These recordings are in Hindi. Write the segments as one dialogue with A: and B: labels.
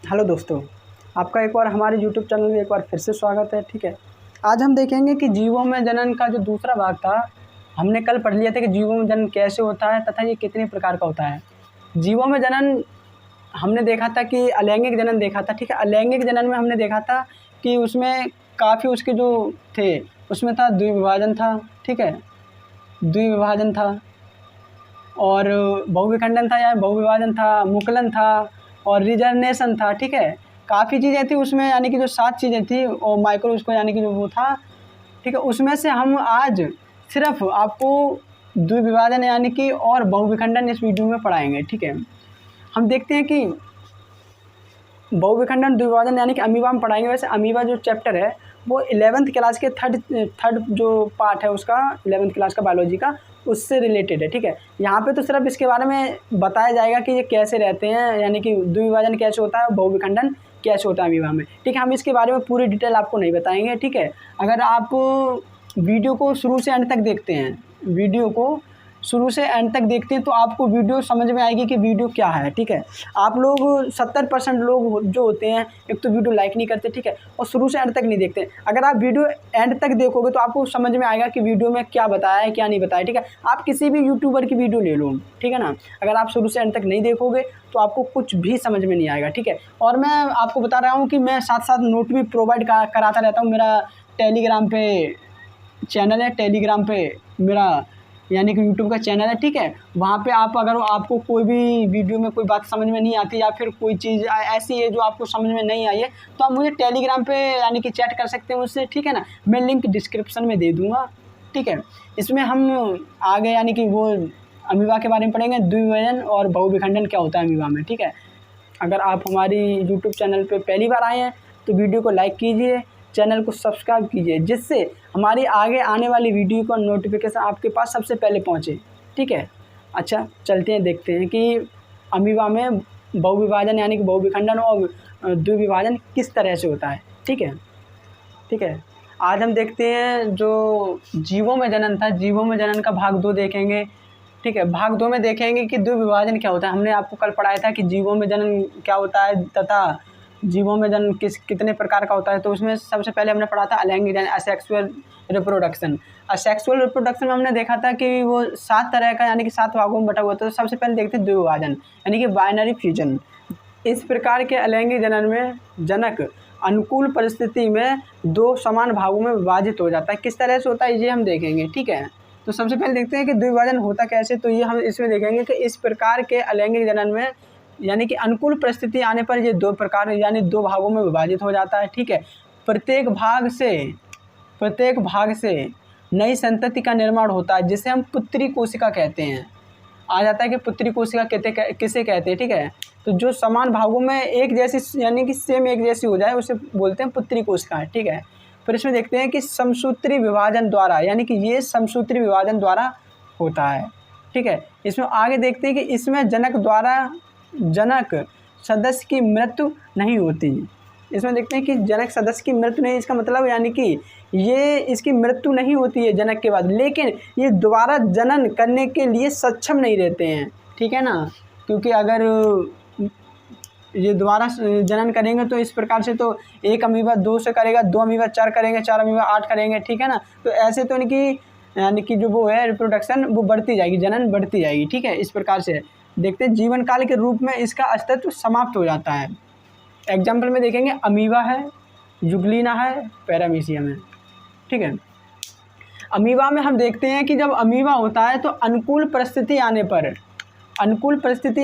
A: हेलो दोस्तों, आपका एक बार हमारे यूट्यूब चैनल में एक बार फिर से स्वागत है। ठीक है, आज हम देखेंगे कि जीवों में जनन का जो दूसरा भाग था। हमने कल पढ़ लिया था कि जीवों में जनन कैसे होता है तथा ये कितने प्रकार का होता है। जीवों में जनन हमने देखा था कि अलैंगिक जनन देखा था। ठीक है, अलैंगिक जनन में हमने देखा था कि उसमें काफ़ी उसके जो थे उसमें था द्विविभाजन था। ठीक है, द्विविभाजन था और बहुविखंडन था या बहुविभाजन था, मुकुलन था और रिजर्नेशन था। ठीक है, काफ़ी चीज़ें थी उसमें, यानी कि जो 7 चीज़ें थी और माइक्रो उसको यानी कि जो वो था। ठीक है, उसमें से हम आज सिर्फ आपको द्विविभाजन यानी कि और बहुविखंडन इस वीडियो में पढ़ाएंगे। ठीक है, हम देखते हैं कि बहुविखंडन द्विविभाजन यानी कि अमीबा में पढ़ाएंगे। वैसे अमीबा जो चैप्टर है वो 11th क्लास के थर्ड जो पार्ट है उसका 11th क्लास का बायोलॉजी का, उससे रिलेटेड है। ठीक है, यहाँ पे तो सिर्फ इसके बारे में बताया जाएगा कि ये कैसे रहते हैं, यानी कि द्विविभाजन कैसे होता है, बहुविखंडन कैसे होता है अमीबा में। ठीक है, हम इसके बारे में पूरी डिटेल आपको नहीं बताएंगे। ठीक है, अगर आप वीडियो को शुरू से एंड तक देखते हैं, वीडियो को शुरू से एंड तक देखते हैं तो आपको वीडियो समझ में आएगी कि वीडियो क्या है। ठीक है, आप लोग 70% लोग जो होते हैं एक तो वीडियो लाइक नहीं करते। ठीक है, और शुरू से एंड तक नहीं देखते। अगर आप वीडियो एंड तक देखोगे तो आपको समझ में आएगा कि वीडियो में क्या बताया है क्या नहीं बताया। ठीक है, आप किसी भी यूट्यूबर की वीडियो ले लो, ठीक है ना, अगर आप शुरू से एंड तक नहीं देखोगे तो आपको कुछ भी समझ में नहीं आएगा। ठीक है, और मैं आपको बता रहा हूँ कि मैं साथ साथ नोट भी प्रोवाइड कराता रहता हूँ। मेरा टेलीग्राम पे चैनल है, टेलीग्राम पे मेरा यानी कि यूट्यूब का चैनल है। ठीक है, वहाँ पे आप अगर आपको कोई भी वीडियो में कोई बात समझ में नहीं आती या फिर कोई चीज़ ऐसी है जो आपको समझ में नहीं आई है तो आप मुझे टेलीग्राम पे यानी कि चैट कर सकते हैं मुझसे। ठीक है ना, मैं लिंक डिस्क्रिप्शन में दे दूँगा। ठीक है, इसमें हम आगे यानी कि वो अमीबा के बारे में पढ़ेंगे, द्विविभाजन और बहुविखंडन क्या होता है अमीबा में। ठीक है, अगर आप हमारी यूट्यूब चैनल पे पहली बार आए हैं तो वीडियो को लाइक कीजिए, चैनल को सब्सक्राइब कीजिए, जिससे हमारी आगे आने वाली वीडियो का नोटिफिकेशन आपके पास सबसे पहले पहुंचे। ठीक है, अच्छा चलते हैं, देखते हैं कि अमीबा में बहुविभाजन यानी कि बहुविखंडन और द्विविभाजन किस तरह से होता है। ठीक है, ठीक है, आज हम देखते हैं जो जीवों में जनन था, जीवों में जनन का भाग 2 देखेंगे। ठीक है, भाग 2 में देखेंगे कि द्विविभाजन क्या होता है। हमने आपको कल पढ़ाया था कि जीवों में जनन क्या होता है तथा जीवों में जनन कितने प्रकार का होता है। तो उसमें सबसे पहले हमने पढ़ा था अलैंगिक जनन, असेक्सुअल रिप्रोडक्शन। असेक्सुअल रिप्रोडक्शन में हमने देखा था कि वो 7 तरह का यानी कि 7 भागों में बटा हुआ था। तो सबसे पहले देखते हैं द्विविभाजन यानी कि बाइनरी फ्यूजन। इस प्रकार के अलैंगिक जनन में जनक अनुकूल परिस्थिति में 2 समान भागों में विभाजित हो जाता है। किस तरह से होता है ये हम देखेंगे। ठीक है, तो सबसे पहले देखते हैं कि द्विविभाजन होता कैसे। तो ये हम इसमें देखेंगे कि इस प्रकार के अलैंगिक जनन में यानी कि अनुकूल परिस्थिति आने पर ये 2 प्रकार यानी 2 भागों में विभाजित हो जाता है। ठीक है, प्रत्येक भाग से नई संतति का निर्माण होता है, जिसे हम पुत्री कोशिका कहते हैं। आ जाता है कि पुत्री कोशिका किसे कहते हैं। ठीक है, तो जो समान भागों में एक जैसी यानी कि सेम एक जैसी हो जाए उसे बोलते हैं पुत्री कोशिका। ठीक है, फिर इसमें देखते हैं कि समसूत्री विभाजन द्वारा यानी कि ये समसूत्री विभाजन द्वारा होता है। ठीक है, इसमें आगे देखते हैं कि इसमें जनक सदस्य की मृत्यु नहीं होती। इसमें देखते हैं कि जनक सदस्य की मृत्यु नहीं, इसका मतलब यानी कि ये इसकी मृत्यु नहीं होती है जनक के बाद, लेकिन ये दोबारा जनन करने के लिए सक्षम नहीं रहते हैं। ठीक है ना, क्योंकि अगर ये दोबारा जनन करेंगे तो इस प्रकार से तो एक अमीबा 2 से करेगा, 2 अमीबा 4 करेंगे, 4 अमीबा 8 करेंगे। ठीक है ना, तो ऐसे तो इनकी यानी कि जो वो है रिप्रोडक्शन वो बढ़ती जाएगी, जनन बढ़ती जाएगी। ठीक है, इस प्रकार से देखते हैं जीवन काल के रूप में इसका अस्तित्व समाप्त हो जाता है। एग्जाम्पल में देखेंगे अमीबा है, जुगलीना है, पैरामीशियम है। ठीक है, अमीबा में हम देखते हैं कि जब अमीबा होता है तो अनुकूल परिस्थिति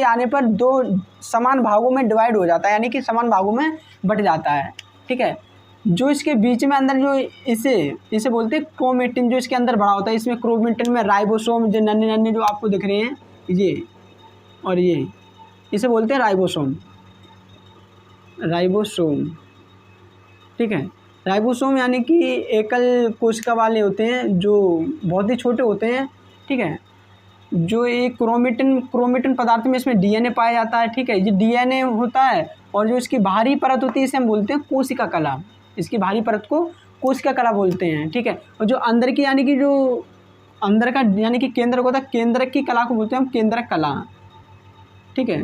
A: आने पर 2 समान भागों में डिवाइड हो जाता है, यानी कि समान भागों में बट जाता है। ठीक है, जो इसके बीच में अंदर जो इसे बोलते हैं क्रोमेटिन, जो इसके अंदर बड़ा होता है, इसमें क्रोमेटिन में राइबोसोम जो नन्हे नन्हे जो आपको दिख रहे हैं ये और ये, इसे बोलते हैं राइबोसोम। ठीक है, राइबोसोम यानी कि एकल कोशिका वाले होते हैं जो बहुत ही छोटे होते हैं। ठीक है, जो एक क्रोमेटिन पदार्थ में इसमें डीएनए पाया जाता है। ठीक है, ये डीएनए होता है और जो इसकी बाहरी परत होती है इसे हम बोलते हैं कोशिका कला। इसकी बाहरी परत को कोशिका कला बोलते हैं। ठीक है, और जो अंदर की यानी कि जो अंदर का यानी कि केंद्रक होता है, केंद्रक की कला को बोलते हैं हम केंद्रक कला। ठीक है,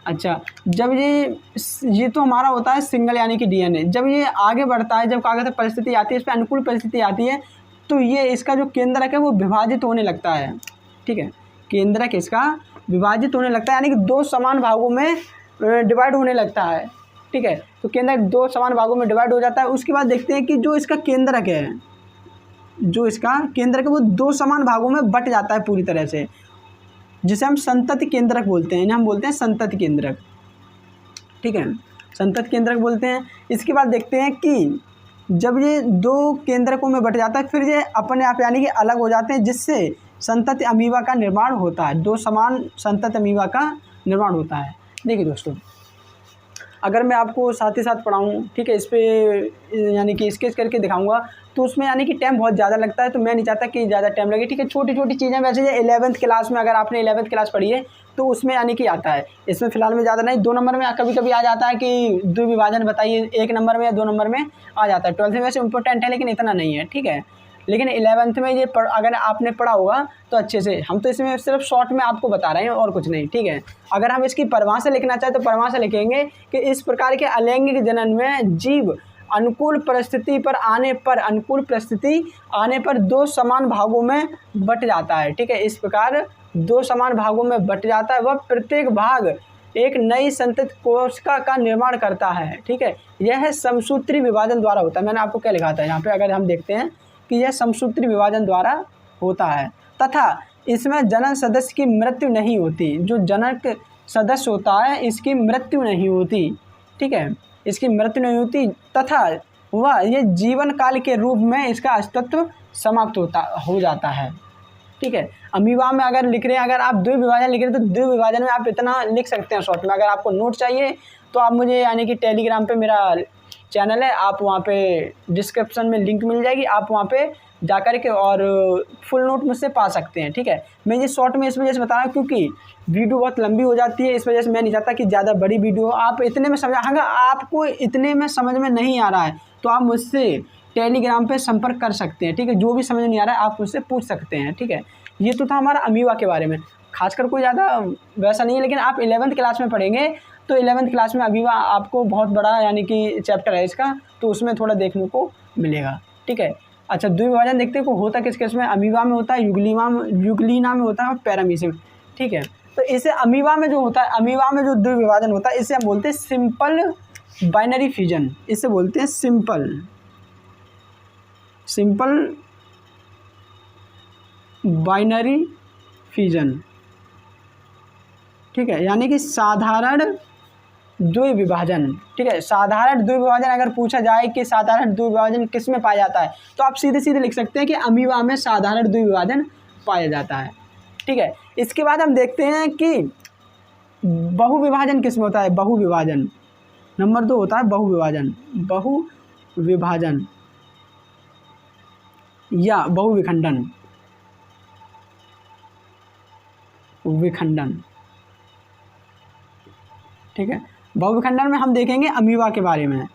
A: अच्छा, जब ये तो हमारा होता है सिंगल यानी कि डीएनए। जब ये आगे बढ़ता है, जब कागज परिस्थिति आती है, इस पर अनुकूल परिस्थिति आती है, तो ये इसका जो केंद्रक है वो विभाजित होने लगता है। ठीक है, केंद्रक इसका विभाजित होने लगता है, यानी कि दो समान भागों में डिवाइड होने लगता है। ठीक है, तो केंद्रक दो समान भागों में डिवाइड हो जाता है। उसके बाद देखते हैं कि जो इसका केंद्रक है, जो इसका केंद्रक है वो दो समान भागों में बट जाता है पूरी तरह से, जिसे हम संतति केंद्रक बोलते हैं। इन्हें हम बोलते हैं संतति केंद्रक। ठीक है, संतति केंद्रक बोलते हैं। इसके बाद देखते हैं कि जब ये दो केंद्रकों में बट जाता है, फिर ये अपने आप यानी कि अलग हो जाते हैं, जिससे संतति अमीबा का निर्माण होता है। दो समान संतति अमीबा का निर्माण होता है। देखिए दोस्तों, अगर मैं आपको साथ ही साथ पढ़ाऊँ, ठीक है, इस पर यानी कि स्केच करके दिखाऊंगा, तो उसमें यानी कि टाइम बहुत ज़्यादा लगता है, तो मैं नहीं चाहता कि ज़्यादा टाइम लगे। ठीक है, छोटी छोटी चीज़ें, वैसे ये 11th क्लास में, अगर आपने 11th क्लास पढ़ी है तो उसमें यानी कि आता है। इसमें फ़िलहाल में ज़्यादा नहीं, 2 नंबर में कभी कभी आ जाता है कि द्विविभाजन बताइए, 1 नंबर में या 2 नंबर में आ जाता है। 12th में वैसे इंपॉर्टेंट है, लेकिन इतना नहीं है। ठीक है, लेकिन 11th में ये अगर आपने पढ़ा होगा तो अच्छे से, हम तो इसमें सिर्फ शॉर्ट में आपको बता रहे हैं और कुछ नहीं। ठीक है, अगर हम इसकी परिभाषा लिखना चाहें तो परिभाषा लिखेंगे कि इस प्रकार के अलैंगिक जनन में जीव अनुकूल परिस्थिति आने पर दो समान भागों में बट जाता है। ठीक है, इस प्रकार दो समान भागों में बट जाता है। वह प्रत्येक भाग एक नई संतति कोशिका का निर्माण करता है। ठीक है, यह समसूत्री विभाजन द्वारा होता है। मैंने आपको क्या लिखा था यहाँ पे, अगर हम देखते हैं कि यह समसूत्री विभाजन द्वारा होता है, तथा इसमें जनन सदस्य की मृत्यु नहीं होती। जो जनक सदस्य होता है इसकी मृत्यु नहीं होती। ठीक है, इसकी मृत्यु नहीं होती, तथा वह ये जीवन काल के रूप में इसका अस्तित्व समाप्त हो जाता है। ठीक है, अमीबा में अगर लिख रहे हैं, अगर आप द्विविभाजन लिख रहे हैं तो द्विविभाजन में आप इतना लिख सकते हैं शॉर्ट में। अगर आपको नोट चाहिए तो आप मुझे यानी कि टेलीग्राम पे मेरा चैनल है, आप वहाँ पे डिस्क्रिप्शन में लिंक मिल जाएगी, आप वहाँ पे जा कर के और फुल नोट मुझसे पा सकते हैं। ठीक है, मैं ये शॉर्ट में इस वजह से बता रहा हूँ क्योंकि वीडियो बहुत लंबी हो जाती है, इस वजह से मैं नहीं चाहता कि ज़्यादा बड़ी वीडियो हो। आप इतने में समझ, अगर आपको इतने में समझ में नहीं आ रहा है तो आप मुझसे टेलीग्राम पे संपर्क कर सकते हैं। ठीक है, जो भी समझ नहीं आ रहा है आप मुझसे पूछ सकते हैं। ठीक है, ये तो था हमारा अमीबा के बारे में, खासकर कोई ज़्यादा वैसा नहीं है, लेकिन आप 11th क्लास में पढ़ेंगे तो 11th क्लास में अमीबा आपको बहुत बड़ा यानी कि चैप्टर है इसका, तो उसमें थोड़ा देखने को मिलेगा। ठीक है, अच्छा, द्विविभाजन देखते हैं को होता किस किस में। अमीबा में होता है, यूग्लिना में होता है और पैरामीशियम। ठीक है, तो इसे अमीबा में जो होता है, अमीबा में जो द्विविभाजन होता है इसे हम बोलते हैं सिंपल बाइनरी फ्यूजन। इसे बोलते हैं सिंपल बाइनरी फ्यूजन। ठीक है, यानी कि साधारण द्विविभाजन। ठीक है, साधारण द्विविभाजन अगर पूछा जाए कि साधारण द्विविभाजन किस में पाया जाता है तो आप सीधे सीधे लिख सकते हैं कि अमीबा में साधारण द्विविभाजन पाया जाता है। ठीक है, इसके बाद हम देखते हैं कि बहुविभाजन किस में होता है। बहुविभाजन नंबर 2 होता है बहुविभाजन या बहुविखंडन। ठीक है, बहुविखंडन में हम देखेंगे अमीबा के बारे में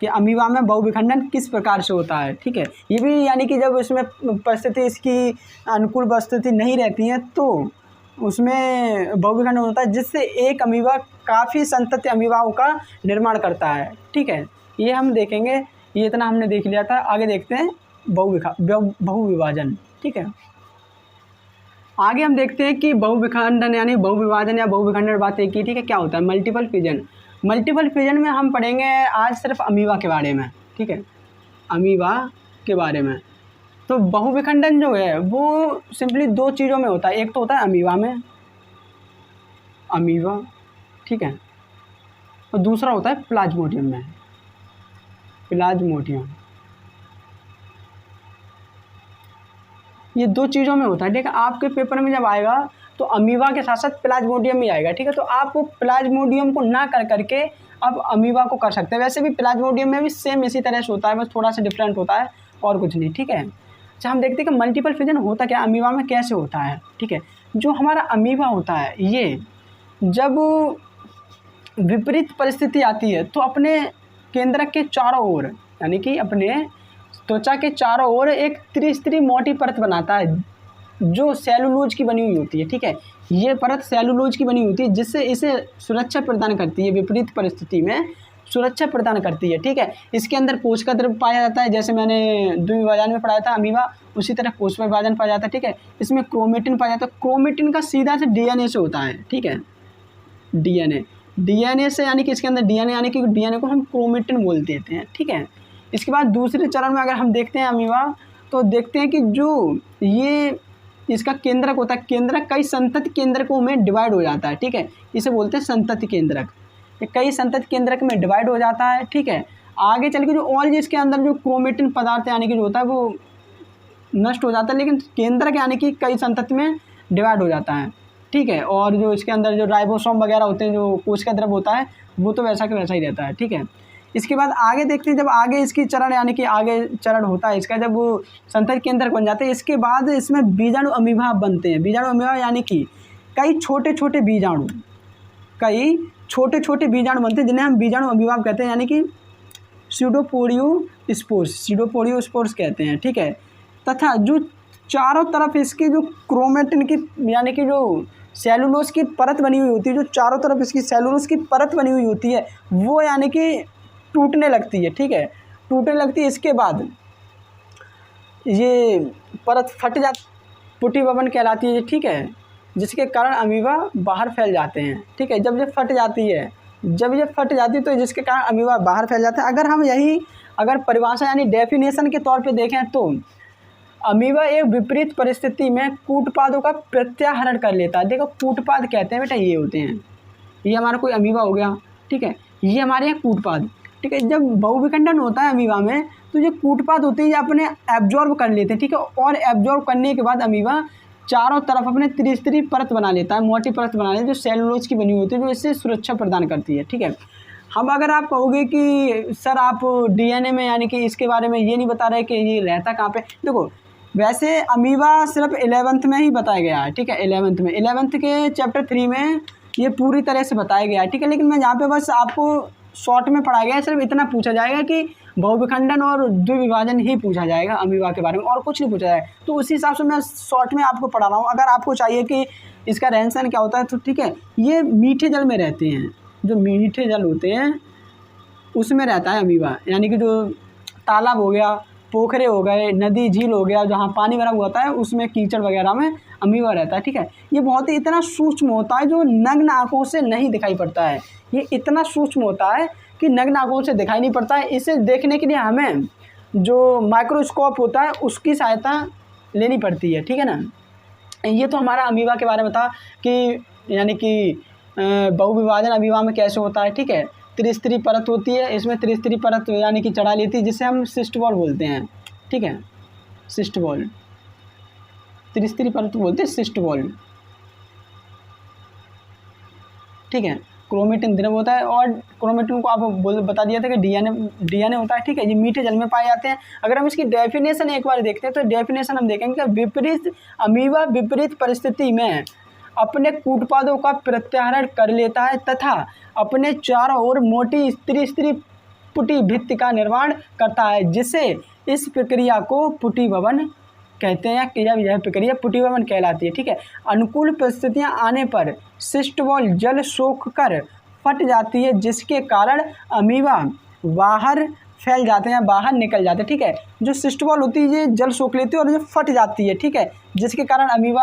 A: कि अमीबा में बहुविखंडन किस प्रकार से होता है। ठीक है, ये भी यानी कि जब उसमें परिस्थिति इसकी अनुकूल परिस्थिति नहीं रहती है तो उसमें बहुविखंडन होता है, जिससे एक अमीबा काफ़ी संतति अमीबाओं का निर्माण करता है। ठीक है, ये हम देखेंगे, ये इतना हमने देख लिया था। आगे देखते हैं बहुविभाजन। ठीक है, आगे हम देखते हैं कि बहुविखंडन यानी बहुविभाजन या बहुविखंडन बात एक ही। ठीक है, क्या होता है मल्टीपल फ्यूजन। मल्टीपल फ्यूजन में हम पढ़ेंगे आज सिर्फ अमीबा के बारे में। ठीक है, अमीबा के बारे में। तो बहुविखंडन जो है वो सिंपली 2 चीज़ों में होता है। एक तो होता है अमीबा में, अमीबा। ठीक है, और दूसरा होता है प्लाज्मोडियम में, प्लाज्मोडियम। ये 2 चीज़ों में होता है। ठीक है, आपके पेपर में जब आएगा तो अमीबा के साथ साथ प्लाज्मोडियम भी आएगा। ठीक है, तो आप वो प्लाज्मोडियम को ना कर करके आप अमीबा को कर सकते हैं। वैसे भी प्लाज्मोडियम में भी सेम इसी तरह से होता है, बस थोड़ा सा डिफरेंट होता है और कुछ नहीं। ठीक है, अच्छा, हम देखते हैं कि मल्टीपल फ्यूजन होता क्या, अमीबा में कैसे होता है। ठीक है, जो हमारा अमीबा होता है ये जब विपरीत परिस्थिति आती है तो अपने केंद्रक के चारों ओर यानी कि अपने त्वचा के चारों ओर एक त्रिस्तरीय मोटी परत बनाता है। जो सेलुलोज की बनी हुई होती है, ठीक है, ये परत सेलुलोज की बनी होती है, जिससे इसे सुरक्षा प्रदान करती है, विपरीत परिस्थिति में सुरक्षा प्रदान करती है, ठीक है। इसके अंदर कोशिका द्रव्य पाया जाता है, जैसे मैंने द्विविभाजन में पढ़ाया था अमीबा, उसी तरह कोशिका विभाजन पाया जाता है, ठीक है। इसमें क्रोमेटिन पाया जाता है, क्रोमेटिन का सीधा से डीएनए से होता है, ठीक है, डीएनए से, यानी कि इसके अंदर डीएनए, यानी कि डीएनए को हम क्रोमेटिन बोल देते हैं, ठीक है। इसके बाद दूसरे चरण में अगर हम देखते हैं अमीबा, तो देखते हैं कि जो ये इसका केंद्रक होता है, केंद्रक कई संतति केंद्रकों में डिवाइड हो जाता है, ठीक है, इसे बोलते हैं संतति केंद्रक। कई संतति केंद्रक में डिवाइड हो जाता है, ठीक है। आगे चल के जो और जिसके अंदर जो क्रोमेटिन पदार्थ यानी कि जो होता है वो नष्ट हो जाता है, लेकिन केंद्रक यानी कि कई संतति में डिवाइड हो जाता है, ठीक है। और जो इसके अंदर जो राइबोसोम वगैरह होते हैं, जो कोशिका द्रव्य होता है, वो तो वैसा का वैसा ही रहता है, ठीक है। इसके बाद आगे देखते हैं, जब आगे इसकी चरण यानी कि आगे चरण होता है इसका, जब वो संतति केंद्रक बन जाते हैं, इसके बाद इसमें बीजाणु अमीबा बनते हैं। बीजाणु अमीबा यानी कि कई छोटे छोटे बीजाणु बनते हैं, जिन्हें हम बीजाणु अमीबा कहते हैं, यानी कि सीडोपोडियोस्पोर्स कहते हैं, ठीक है। तथा जो चारों तरफ इसकी जो क्रोमेटिन की यानी कि जो सेलुलोज की परत बनी हुई होती है, जो चारों तरफ इसकी सेलुलोज की परत बनी हुई होती है, वो यानी कि टूटने लगती है, ठीक है, टूटने लगती है। इसके बाद ये परत फट जाती, पुटिभवन कहलाती है, ठीक है, जिसके कारण अमीबा बाहर फैल जाते हैं, ठीक है। जब ये फट जाती है तो जिसके कारण अमीबा बाहर फैल जाते हैं। अगर हम अगर परिभाषा यानी डेफिनेशन के तौर पे देखें तो अमीबा एक विपरीत परिस्थिति में कूटपादों का प्रत्याहरण कर लेता है। देखो कूटपाद कहते हैं बेटा, ये होते हैं, ये हमारा कोई अमीबा हो गया, ठीक है, ये हमारे यहाँ कूटपाद, ठीक है। जब बहुविखंडन होता है अमीबा में, तो ये कूटपाद होते हैं, ये अपने एब्जॉर्ब कर लेते हैं, ठीक है। और एब्जॉर्ब करने के बाद अमीबा चारों तरफ अपने त्रिस्तरीय परत बना लेता है, मोटी परत बना लेता है, जो सेलुलोज की बनी होती है, जो इससे सुरक्षा प्रदान करती है, ठीक है। हम अगर आप कहोगे कि सर आप डीएनए में यानी कि इसके बारे में ये नहीं बता रहे कि ये रहता कहाँ पे, देखो वैसे अमीबा सिर्फ 11th में ही बताया गया है, ठीक है, 11th के चैप्टर 3 में ये पूरी तरह से बताया गया है, ठीक है। लेकिन मैं यहाँ पे बस आपको शॉर्ट में पढ़ाया गया है, सिर्फ इतना पूछा जाएगा कि बहुविखंडन और द्विविभाजन ही पूछा जाएगा अमीबा के बारे में, और कुछ नहीं पूछा जाएगा। तो उसी हिसाब से मैं शॉर्ट में आपको पढ़ा रहा हूँ। अगर आपको चाहिए कि इसका रहन सहन क्या होता है, तो ठीक है, ये मीठे जल में रहते हैं, जो मीठे जल होते हैं उसमें रहता है अमीबा, यानी कि जो तालाब हो गया, पोखरे हो गए, नदी झील हो गया, जहाँ पानी भरा हुआ होता है उसमें कीचड़ वगैरह में अमीबा रहता है, ठीक है। ये बहुत ही इतना सूक्ष्म होता है जो नग्न आँखों से नहीं दिखाई पड़ता है, ये इतना सूक्ष्म होता है कि नग्न आँखों से दिखाई नहीं पड़ता है। इसे देखने के लिए हमें जो माइक्रोस्कोप होता है उसकी सहायता लेनी पड़ती है, ठीक है ना। ये तो हमारा अमीबा के बारे में था कि यानी कि बहुविभाजन अमीबा में कैसे होता है, ठीक है। त्रिस्तरीय परत होती है, इसमें त्रिस्तरीय परत यानी कि चढ़ा लेती है, जिसे हम सिस्ट वॉल बोलते हैं, ठीक है, सिस्ट वॉल, त्रिस्तरीय परत बोलते हैं सिस्ट वॉल, ठीक है। क्रोमेटिन द्रव होता है, और क्रोमेटिन को आप बता दिया था कि डीएनए होता है, ठीक है। ये मीठे जल में पाए जाते हैं। अगर हम इसकी डेफिनेशन एक बार देखते हैं तो डेफिनेशन हम देखेंगे कि अमीबा विपरीत परिस्थिति में अपने कूटपादों का प्रत्याहरण कर लेता है तथा अपने चारों ओर मोटी स्त्री पुटी भित्ति का निर्माण करता है, जिसे इस प्रक्रिया को पुटिभवन कहते हैं, कि यह प्रक्रिया पुटिभवन कहलाती है, ठीक है। अनुकूल परिस्थितियां आने पर सिस्ट वॉल जल सोख कर फट जाती है, जिसके कारण अमीबा बाहर फैल जाते हैं, बाहर निकल जाते हैं, ठीक है। जो सिस्ट वॉल होती है ये जल सोख लेती है और ये फट जाती है, ठीक है, जिसके कारण अमीबा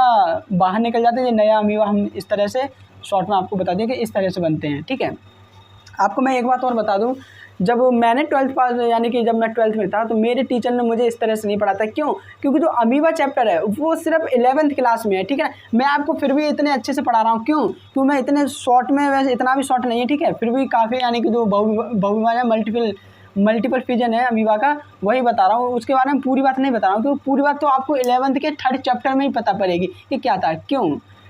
A: बाहर निकल जाते हैं। ये नया अमीबा हम इस तरह से शॉर्ट में आपको बता दें कि इस तरह से बनते हैं, ठीक है। आपको मैं एक बात और बता दूं, जब मैंने 12th पास यानी कि जब मैं 12th में था तो मेरे टीचर ने मुझे इस तरह से नहीं पढ़ाता। क्यों? क्योंकि जो अमीबा चैप्टर है वो सिर्फ 11th क्लास में है, ठीक है। मैं आपको फिर भी इतने अच्छे से पढ़ा रहा हूँ, क्यों? क्योंकि मैं इतने शॉर्ट में, वैसे इतना भी शॉर्ट नहीं है, ठीक है, फिर भी काफ़ी यानी कि जो बहुविभाजन मल्टीपल फिजन है अमीबा का, वही बता रहा हूँ। उसके बारे में पूरी बात नहीं बता रहा हूँ, क्योंकि पूरी बात तो आपको 11th के 3rd चैप्टर में ही पता पड़ेगी कि क्या था। क्यों?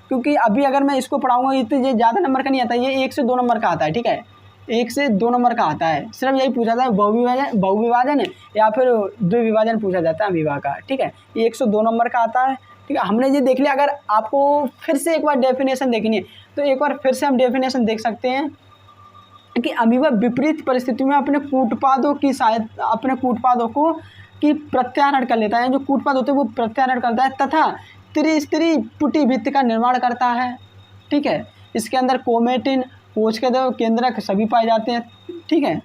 A: क्योंकि अभी अगर मैं इसको पढ़ाऊँगा ये ज़्यादा नंबर का नहीं आता, ये 1 से 2 नंबर का आता है, ठीक है, 1 से 2 नंबर का आता है। सिर्फ यही पूछा था बहुविभाजन या फिर द्विविभाजन पूछा जाता है अमीबा का, ठीक है, ये 102 नंबर का आता है, ठीक है। हमने ये देख लिया। अगर आपको फिर से एक बार डेफिनेशन देखनी है तो एक बार फिर से हम डेफिनेशन देख सकते हैं कि अमीबा विपरीत परिस्थिति में अपने कूटपादों को प्रत्याहरण कर लेता है। जो कूटपाद होते हैं वो प्रत्याहरण करता है तथा त्रिस्तरीय पुटी भित्ति का निर्माण करता है। ठीक है, इसके अंदर कोमेटिन, कोशिकाद्रव केंद्रक सभी पाए जाते हैं। ठीक है,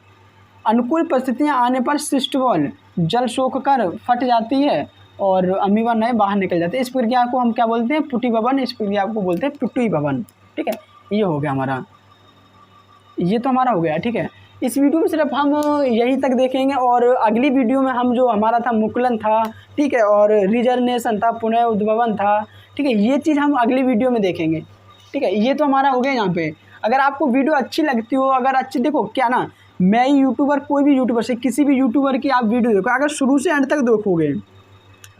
A: अनुकूल परिस्थितियां आने पर सिस्ट वॉल जल सोख कर फट जाती है और अमीबा नए बाहर निकल जाते हैं। इस प्रक्रिया को हम क्या बोलते हैं? पुटी भवन। इस प्रक्रिया को बोलते हैं पुटी भवन। ठीक है, ये हो गया हमारा, ये तो हमारा हो गया। ठीक है, इस वीडियो में सिर्फ हम यहीं तक देखेंगे और अगली वीडियो में हम जो हमारा था मुकुलन था, ठीक है, और रिजर्नेशन था, पुनः उद्भवन था। ठीक है, ये चीज़ हम अगली वीडियो में देखेंगे। ठीक है, ये तो हमारा हो गया यहाँ पे। अगर आपको वीडियो अच्छी लगती हो, अगर अच्छी, देखो क्या ना, मैं यूट्यूबर, कोई भी यूट्यूबर से, किसी भी यूट्यूबर की आप वीडियो देखो, अगर शुरू से एंड तक देखोगे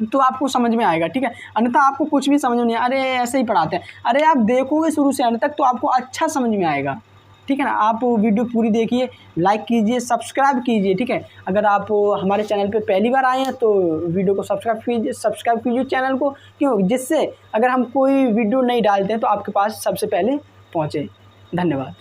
A: तो आपको समझ में आएगा। ठीक है, अन्यथा आपको कुछ भी समझ में नहीं, अरे ऐसे ही पढ़ाते हैं। अरे आप देखोगे शुरू से एंड तक तो आपको अच्छा समझ में आएगा। ठीक है ना, आप वीडियो पूरी देखिए, लाइक कीजिए, सब्सक्राइब कीजिए। ठीक है, अगर आप हमारे चैनल पे पहली बार आए हैं तो वीडियो को सब्सक्राइब कीजिए चैनल को, क्यों? जिससे अगर हम कोई वीडियो नहीं डालते हैं तो आपके पास सबसे पहले पहुँचे। धन्यवाद।